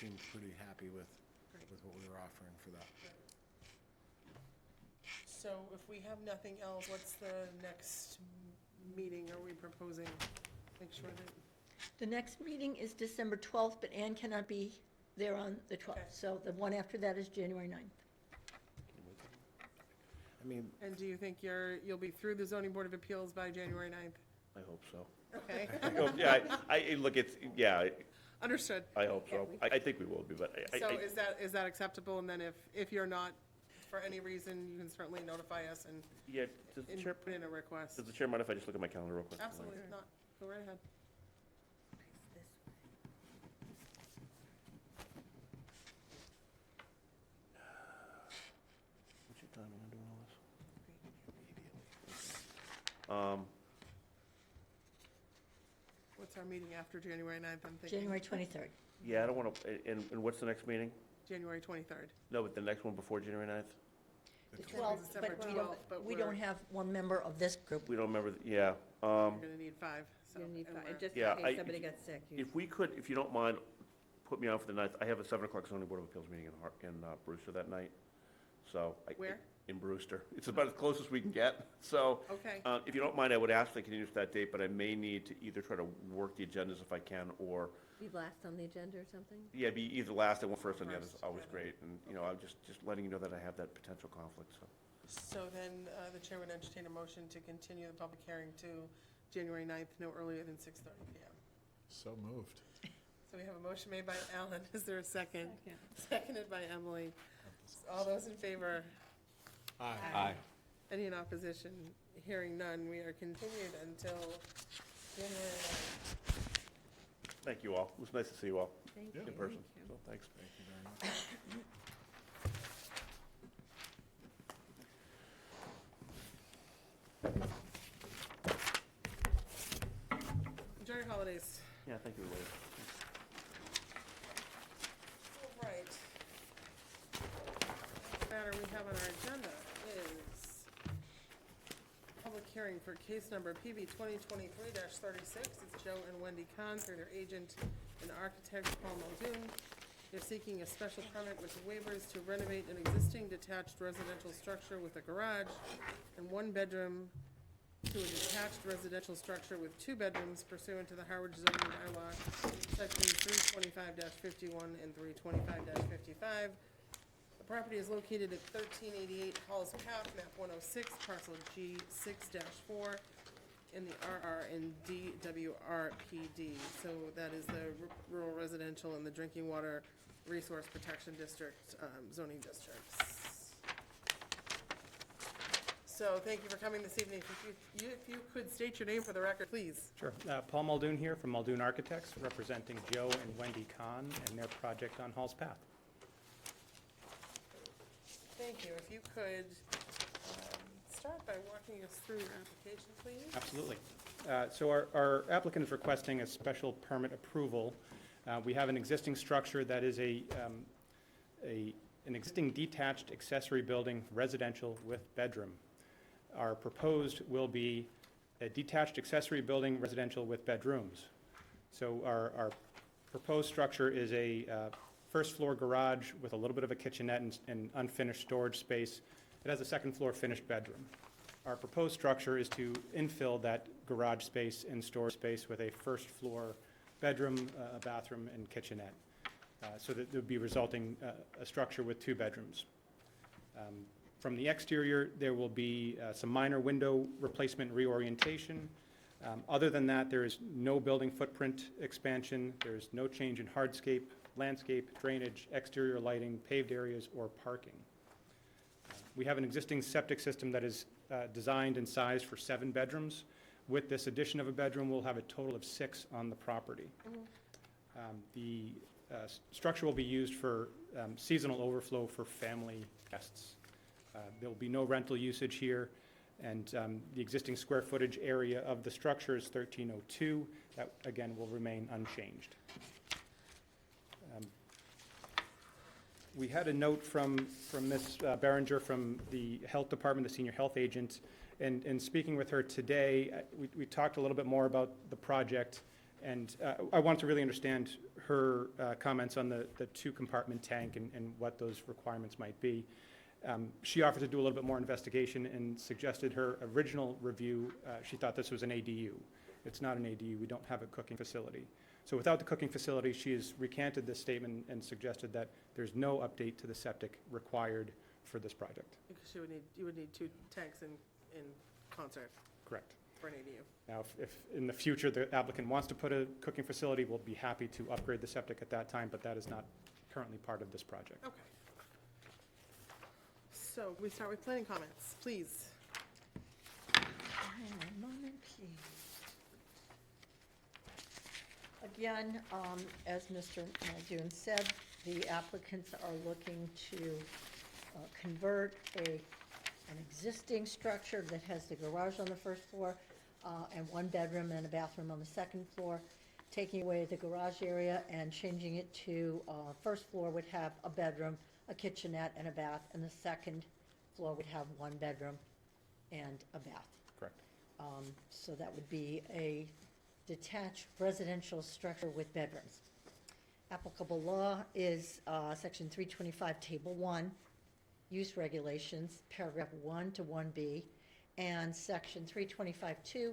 seem pretty happy with Great. what we were offering for that. So if we have nothing else, what's the next meeting are we proposing? Make sure that, The next meeting is December 12th, but Ann cannot be there on the 12th. Okay. So the one after that is January 9th. I mean, and do you think you'll be through the zoning Board of Appeals by January 9th? I hope so. Okay, Yeah, look, understood. I hope so. I think we will be, but So is that acceptable? And then if you're not, for any reason, you can certainly notify us and yeah, does the chair, put in a request. does the chair mind if I just look at my calendar real quick? Absolutely not. Go right ahead. What's your timing on doing all this? What's What's our meeting after January 9th, I'm thinking? January 23rd. Yeah, I don't want to, and what's the next meeting? January 23rd. No, but the next one before January 9th? The It's gonna be 12th, December but 12th, but we we're- don't have one member of this group. We don't remember, yeah. You're gonna need 5, so. You need and five, we're- just Yeah, in I- case somebody got sick. you- If we could, if you don't mind, put me on for the 9th. I have a 7 o'clock zoning board of appeals meeting in Brewster that night, so. Where? In Brewster. It's about as close as we can get, so. Okay. If you don't mind, I would ask to continue to that date, but I may need to either try to work the agendas if I can, or, Be last on the agenda or something? yeah, be either last and one first on the other is First, always yeah. great. And, you know, I'm just letting you know that I have that potential conflict, so. So then, the chair would entertain a motion to continue the public hearing to January 9th, no earlier than 6:30 PM. So moved. So we have a motion made by Alan. Is there a second? Seconded by Emily. All those in favor? Aye. Any in opposition? Hearing none, we are continued until January 9th. Thank you all. It was nice to see you all Thank Yeah. you. in person, Thank you. so thanks. Thank you very much. Enjoy your holidays. Yeah, thank you, Elaine. All right. Matter we have on our agenda is public hearing for case number PB 2023-36. It's Joe and Wendy Kahn through their agent and architect Paul Muldoon. They're seeking a special permit with waivers to renovate an existing detached residential structure with a garage and 1 bedroom to a detached residential structure with 2 bedrooms pursuant to the Harwich zoning bylaw, sections 325-51 and 325-55. The property is located at 1388 Halls Path, map 106, parcel G6-4, in the RR and DWRPD. So that is the rural residential and the drinking water resource protection district, zoning districts. So thank you for coming this evening. If you could state your name for the record, please. Sure. Paul Muldoon here from Muldoon Architects, representing Joe and Wendy Kahn and their project on Halls Path. Thank you. If you could start by walking us through your application, please. Absolutely. So our applicant is requesting a special permit approval. We have an existing structure that is an existing detached accessory building, residential with bedroom. Our proposed will be a detached accessory building, residential with bedrooms. So our proposed structure is a first floor garage with a little bit of a kitchenette and unfinished storage space. It has a second floor finished bedroom. Our proposed structure is to infill that garage space and storage space with a first floor bedroom, a bathroom, and kitchenette. So that there would be resulting a structure with 2 bedrooms. From the exterior, there will be some minor window replacement reorientation. Other than that, there is no building footprint expansion. There's no change in hardscape, landscape, drainage, exterior lighting, paved areas, or parking. We have an existing septic system that is designed and sized for 7 bedrooms. With this addition of a bedroom, we'll have a total of 6 on the property. The structure will be used for seasonal overflow for family guests. There will be no rental usage here, and the existing square footage area of the structure is 1302. That, again, will remain unchanged. We had a note from Ms. Berenger from the Health Department, the Senior Health Agent, and speaking with her today, we talked a little bit more about the project, and I want to really understand her comments on the 2-compartment tank and what those requirements might be. She offered to do a little bit more investigation and suggested her original review, she thought this was an ADU. It's not an ADU, we don't have a cooking facility. So without the cooking facility, she has recanted this statement and suggested that there's no update to the septic required for this project. Because you would need 2 tanks in concert Correct. for an ADU. Now, if in the future the applicant wants to put a cooking facility, we'll be happy to upgrade the septic at that time, but that is not currently part of this project. Okay. So we start with planning comments, please. One moment, please. Again, as Mr. Muldoon said, the applicants are looking to convert an existing structure that has the garage on the first floor and 1 bedroom and a bathroom on the second floor taking away the garage area and changing it to, first floor would have a bedroom, a kitchenette, and a bath, and the second floor would have one bedroom and a bath. Correct. So that would be a detached residential structure with bedrooms. Applicable law is Section 325, Table 1, Use Regulations, Paragraph 1 to 1B, and Section 325-2,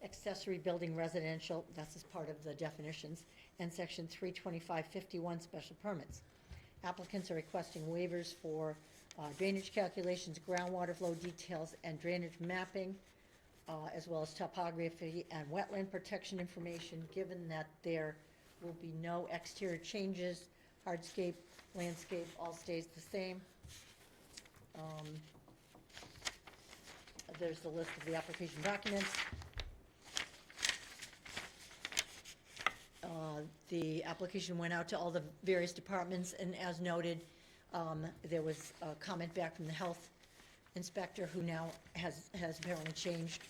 Accessory Building Residential, that's as part of the definitions, and Section 325-51, Special Permits. Applicants are requesting waivers for drainage calculations, groundwater flow details, and drainage mapping, as well as topography and wetland protection information, given that there will be no exterior changes, hardscape, landscape, all stays the same. There's the list of the application documents. The application went out to all the various departments, and as noted, there was a comment back from the health inspector, who now has apparently changed,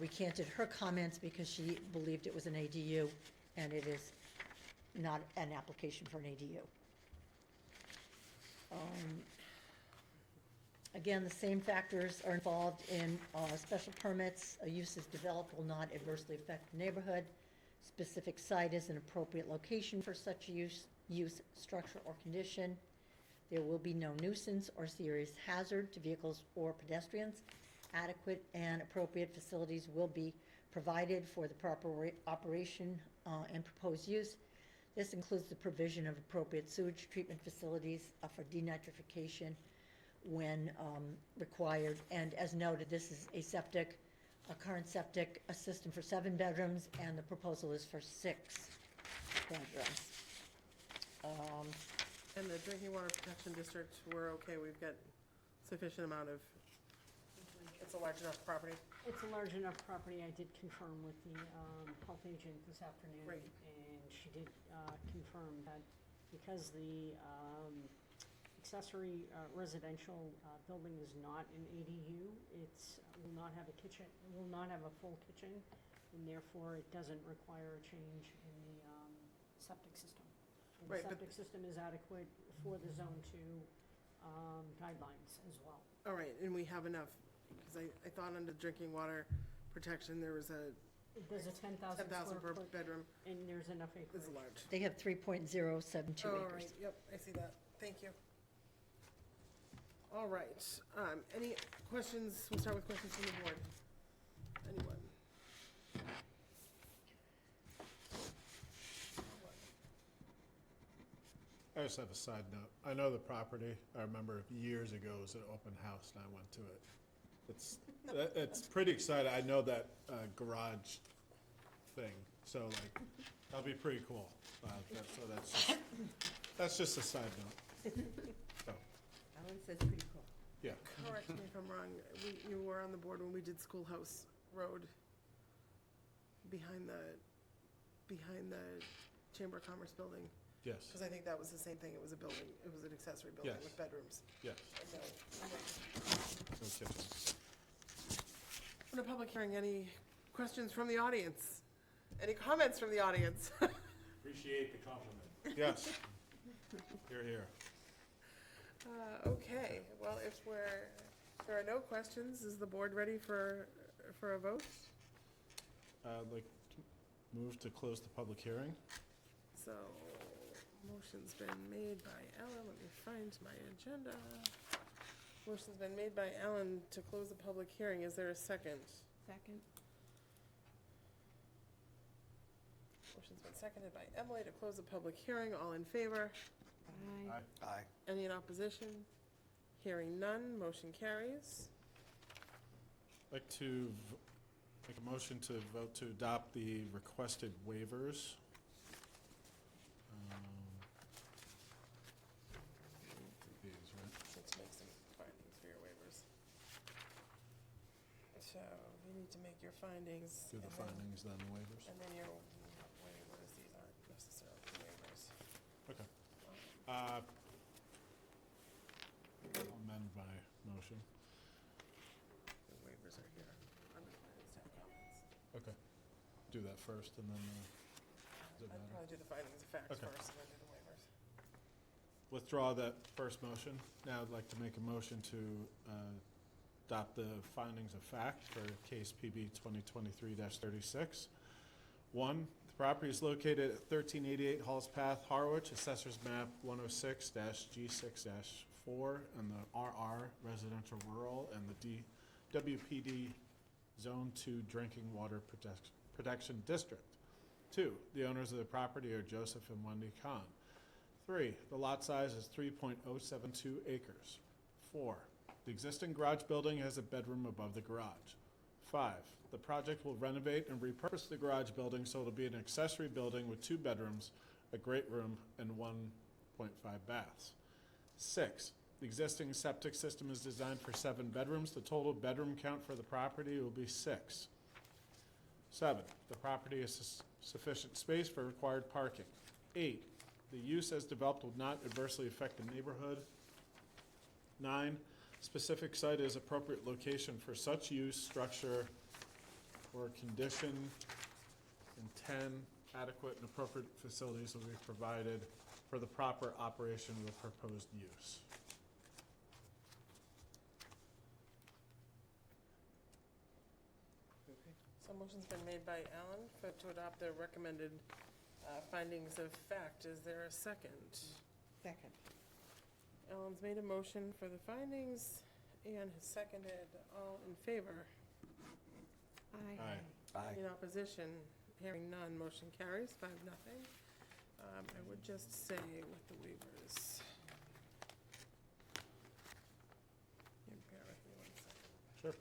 recanted her comments because she believed it was an ADU, and it is not an application for an ADU. Again, the same factors are involved in special permits. A use is developed will not adversely affect the neighborhood. Specific site is an appropriate location for such use, structure, or condition. There will be no nuisance or serious hazard to vehicles or pedestrians. Adequate and appropriate facilities will be provided for the proper operation and proposed use. This includes the provision of appropriate sewage treatment facilities for denitrification when required. And as noted, this is a current septic, a system for 7 bedrooms, and the proposal is for 6 bedrooms. And the drinking water protection district, we're okay, we've got sufficient amount of, it's a large enough property. It's a large enough property. I did confirm with the health agent this afternoon. Right. And she did confirm that because the accessory residential building is not an ADU, it's, will not have a kitchen, will not have a full kitchen, and therefore it doesn't require a change in the septic system. And Right, the but- septic system is adequate for the Zone 2 guidelines as well. All right, and we have enough, because I thought under drinking water protection, there was a There's a 10,000 10,000 square per foot, bedroom, and there's enough acreage. is large. They have 3.072 All acres. right, yep, I see that, thank you. All right, any questions, we'll start with questions from the board. Anyone? I just have a side note. I know the property. I remember years ago it was an open house and I went to it. It's pretty exciting. I know that garage thing, so like, that'll be pretty cool. So that's just a side note. So, Alan says pretty cool. yeah. Correct me if I'm wrong, you were on the board when we did Schoolhouse Road behind the Chamber of Commerce building, Yes, because I think that was the same thing, it was a building, it was an accessory building Yes. with bedrooms. yes. No. No kitchen. In a public hearing, any questions from the audience? Any comments from the audience? Appreciate the compliment. Yes. Here, here. Okay, well, if there are no questions, is the board ready for a vote? I'd like to move to close the public hearing. So, motion's been made by Ellen, let me find my agenda. Motion's been made by Ellen to close the public hearing, is there a second? Second. Motion's been seconded by Emily to close the public hearing, all in favor? Aye. Aye. Any in opposition? Hearing none, motion carries. I'd like to make a motion to vote to adopt the requested waivers. These, right? Let's make some findings for your waivers. So, you need to make your findings. Do the and then- findings, then the waivers. And then your waivers, these aren't necessarily waivers. Okay. I'll amend my motion. The waivers are here. I'm gonna staff comments. Okay. Do that first and then, Does it I'd matter? probably do the findings of facts Okay. first and then do the waivers. Withdraw that first motion. Now I'd like to make a motion to adopt the findings of fact for case PB 2023-36. 1, the property is located at 1388 Halls Path, Harwich, Assessor's Map 106-G6-4, and the RR Residential Rural and the WPD Zone 2 Drinking Water Protection District. 2, the owners of the property are Joseph and Wendy Kahn. 3, the lot size is 3.072 acres. 4, the existing garage building has a bedroom above the garage. 5, the project will renovate and repurpose the garage building so it'll be an accessory building with 2 bedrooms, a great room, and 1.5 baths. 6, the existing septic system is designed for 7 bedrooms. The total bedroom count for the property will be 6. 7, the property has sufficient space for required parking. 8, the use as developed will not adversely affect the neighborhood. 9, specific site is appropriate location for such use, structure, or condition. And 10, adequate and appropriate facilities will be provided for the proper operation of the proposed use. So motion's been made by Alan to adopt the recommended findings of fact. Is there a second? Second. Alan's made a motion for the findings and has seconded. All in favor? Aye. In opposition? Hearing none, motion carries 5-0. I would just say with the waivers. Yeah, bear with me 1 second. Sure.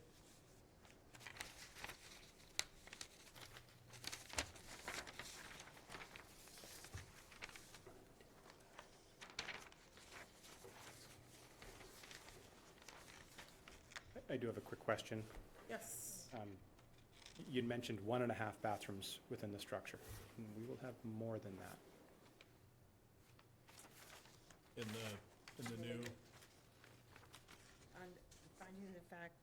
I do have a quick question. Yes. You'd mentioned 1.5 bathrooms within the structure. We will have more than that. In the new, On finding the fact,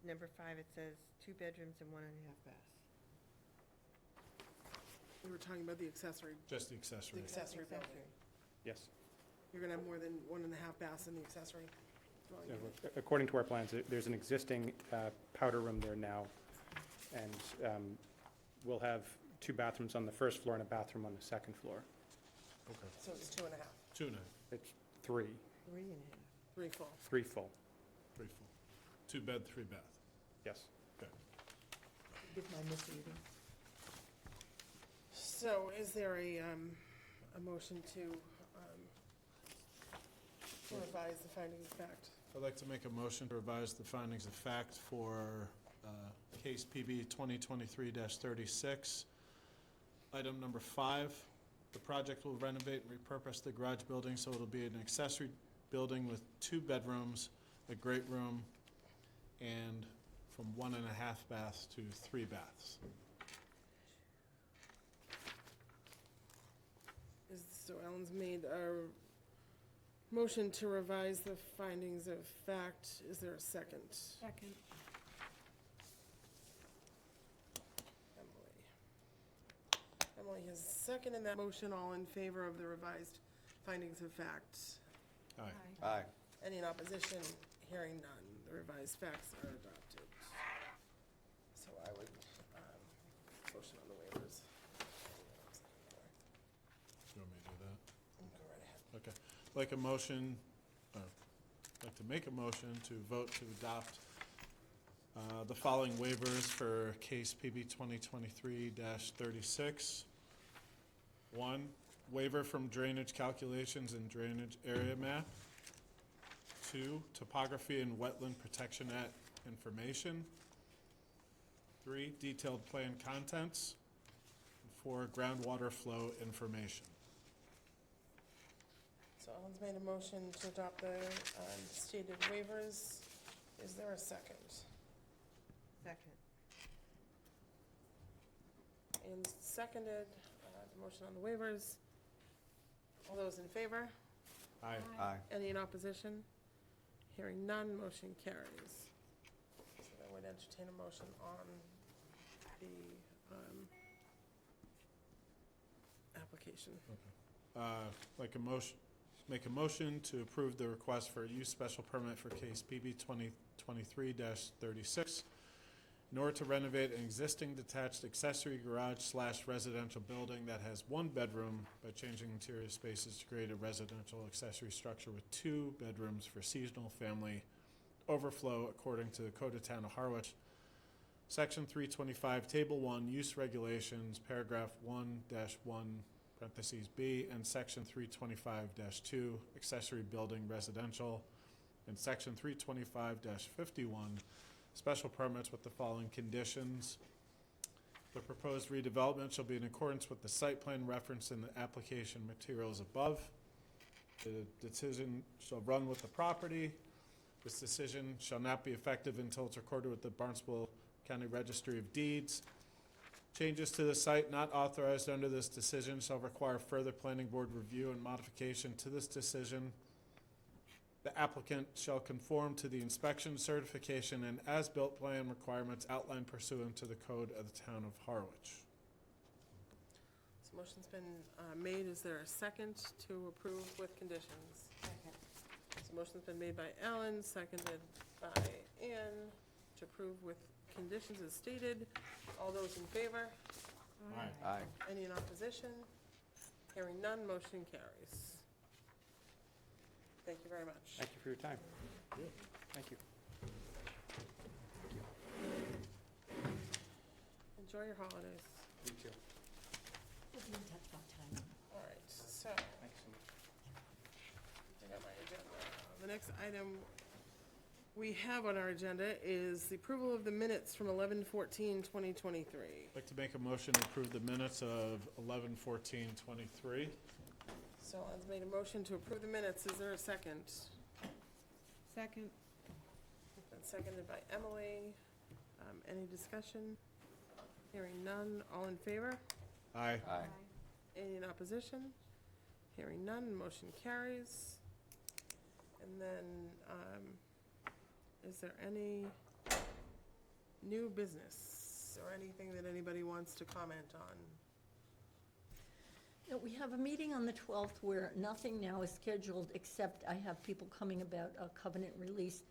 number 5, it says 2 bedrooms and 1.5 baths. We were talking about the accessory just the accessory. accessory building. Yes. You're gonna have more than 1.5 baths in the accessory dwelling So, unit. according to our plans, there's an existing powder room there now, and we'll have 2 bathrooms on the first floor and a bathroom on the second floor. Okay. So it's 2.5, 2 now, It's 3, 3.5. 3 full. 3 full, 3 full. 2 bed, 3 bath. yes. Give my misreading. So is there a motion to revise the findings of fact? I'd like to make a motion to revise the findings of fact for case PB 2023-36. Item number 5, the project will renovate and repurpose the garage building so it'll be an accessory building with 2 bedrooms, a great room, and from 1.5 baths to 3 baths. So Ellen's made a motion to revise the findings of fact. Is there a second? Second. Emily has seconded that motion. All in favor of the revised findings of fact? Aye. Aye. Any in opposition? Hearing none. The revised facts are adopted. So I would motion on the waivers. You want me to do that? Go right ahead. Okay. Like a motion, like to make a motion to vote to adopt the following waivers for case PB 2023-36. 1, waiver from drainage calculations and drainage area map. 2, topography and wetland protection act information. 3, detailed plan contents. And 4, groundwater flow information. So Ellen's made a motion to adopt the stated waivers. Is there a second? Second. And seconded, the motion on the waivers. All those in favor? Aye. Aye. Any in opposition? Hearing none, motion carries. So I would entertain a motion on the Association. Make a motion to approve the request for a use special permit for case PB 2023-36 in order to renovate an existing detached accessory garage/residential building that has one bedroom by changing interior spaces to create a residential accessory structure with 2 bedrooms for seasonal family overflow according to the Code of Town of Harwich. Section 325, Table 1, Use Regulations, Paragraph 1-1, parentheses B, and Section 325-2, Accessory Building Residential, and Section 325-51, Special Permits with the following conditions. The proposed redevelopment shall be in accordance with the site plan referenced in the application materials above. The decision shall run with the property. This decision shall not be effective until it's recorded with the Barnstable County Registry of Deeds. Changes to the site not authorized under this decision shall require further planning board review and modification to this decision. The applicant shall conform to the inspection, certification, and as-built plan requirements outlined pursuant to the code of the town of Harwich. So motion's been made. Is there a second to approve with conditions? So motion's been made by Alan, seconded by Ann, to approve with conditions as stated. All those in favor? Aye. Any in opposition? Hearing none, motion carries. Thank you very much. Thank you for your time. Thank you. Enjoy your holidays. You too. We'll be in touch about timing. All right, so, Thanks so much. I got my agenda. The next item we have on our agenda is the approval of the minutes from 11/14/2023. I'd like to make a motion to approve the minutes of 11/14/23. So I've made a motion to approve the minutes. Is there a second? Second. Been seconded by Emily. Any discussion? Hearing none. All in favor? Aye. Aye. Any in opposition? Hearing none, motion carries. And then, is there any new business or anything that anybody wants to comment on? No, we have a meeting on the 12th where nothing now is scheduled, except I have people coming about a covenant release.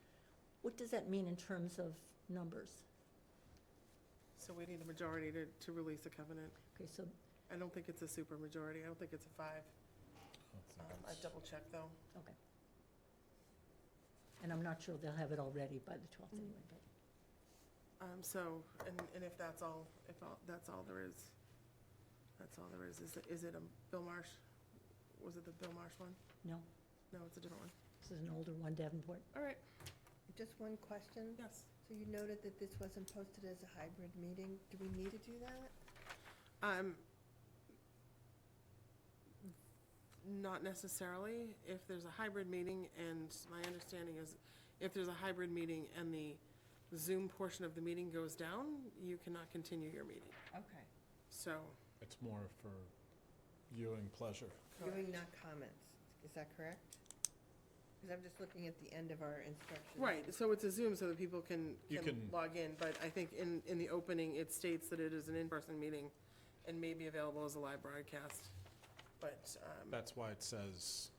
What does that mean in terms of numbers? So we need a majority to release a covenant. Okay, so, I don't think it's a super majority. I don't think it's a 5. I've double checked though. okay. And I'm not sure they'll have it all ready by the 12th anyway, but. So, and if that's all, that's all there is. That's all there is. Is it a Bill Marsh? Was it the Bill Marsh one? No, No, it's a different one. this is an older one, Davenport. All right, Just one question. yes. So you noted that this wasn't posted as a hybrid meeting. Do we need to do that? Not necessarily. If there's a hybrid meeting, and my understanding is if there's a hybrid meeting and the Zoom portion of the meeting goes down, you cannot continue your meeting. Okay. So, It's more for viewing pleasure. Viewing, not comments. Is that correct? Because I'm just looking at the end of our instructions. right, so it's a Zoom so that people can You can- log in, but I think in the opening, it states that it is an in-person meeting and may be available as a live broadcast. But That's why it says,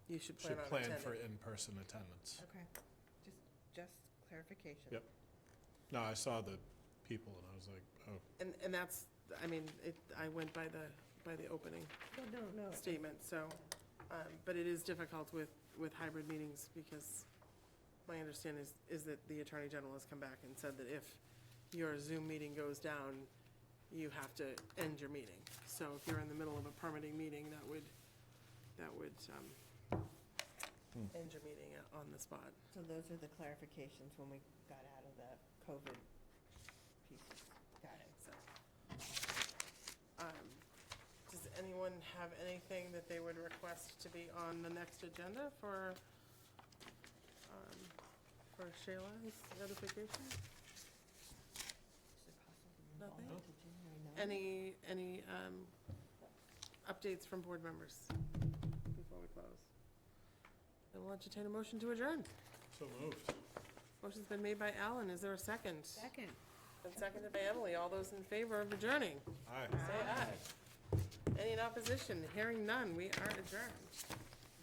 you should plan should on plan attending. for in-person attendance. Okay. Just clarification. Yep. No, I saw the people and I was like, oh, And that's, I mean, I went by the opening No. statement, so, but it is difficult with hybrid meetings because my understanding is that the Attorney General has come back and said that if your Zoom meeting goes down, you have to end your meeting. So if you're in the middle of a permitting meeting, that would end your meeting on the spot. So those are the clarifications when we got out of the COVID pieces. Got it. So, does anyone have anything that they would request to be on the next agenda for Shayla's edification? Is it possible to move Nothing? on to January 9th? Any updates from board members before we close? And we'll entertain a motion to adjourn. so moved. Motion's been made by Alan. Is there a second? Second. And seconded by Emily. All those in favor of adjourning? Aye. Say aye. Any in opposition? Hearing none, we are adjourned.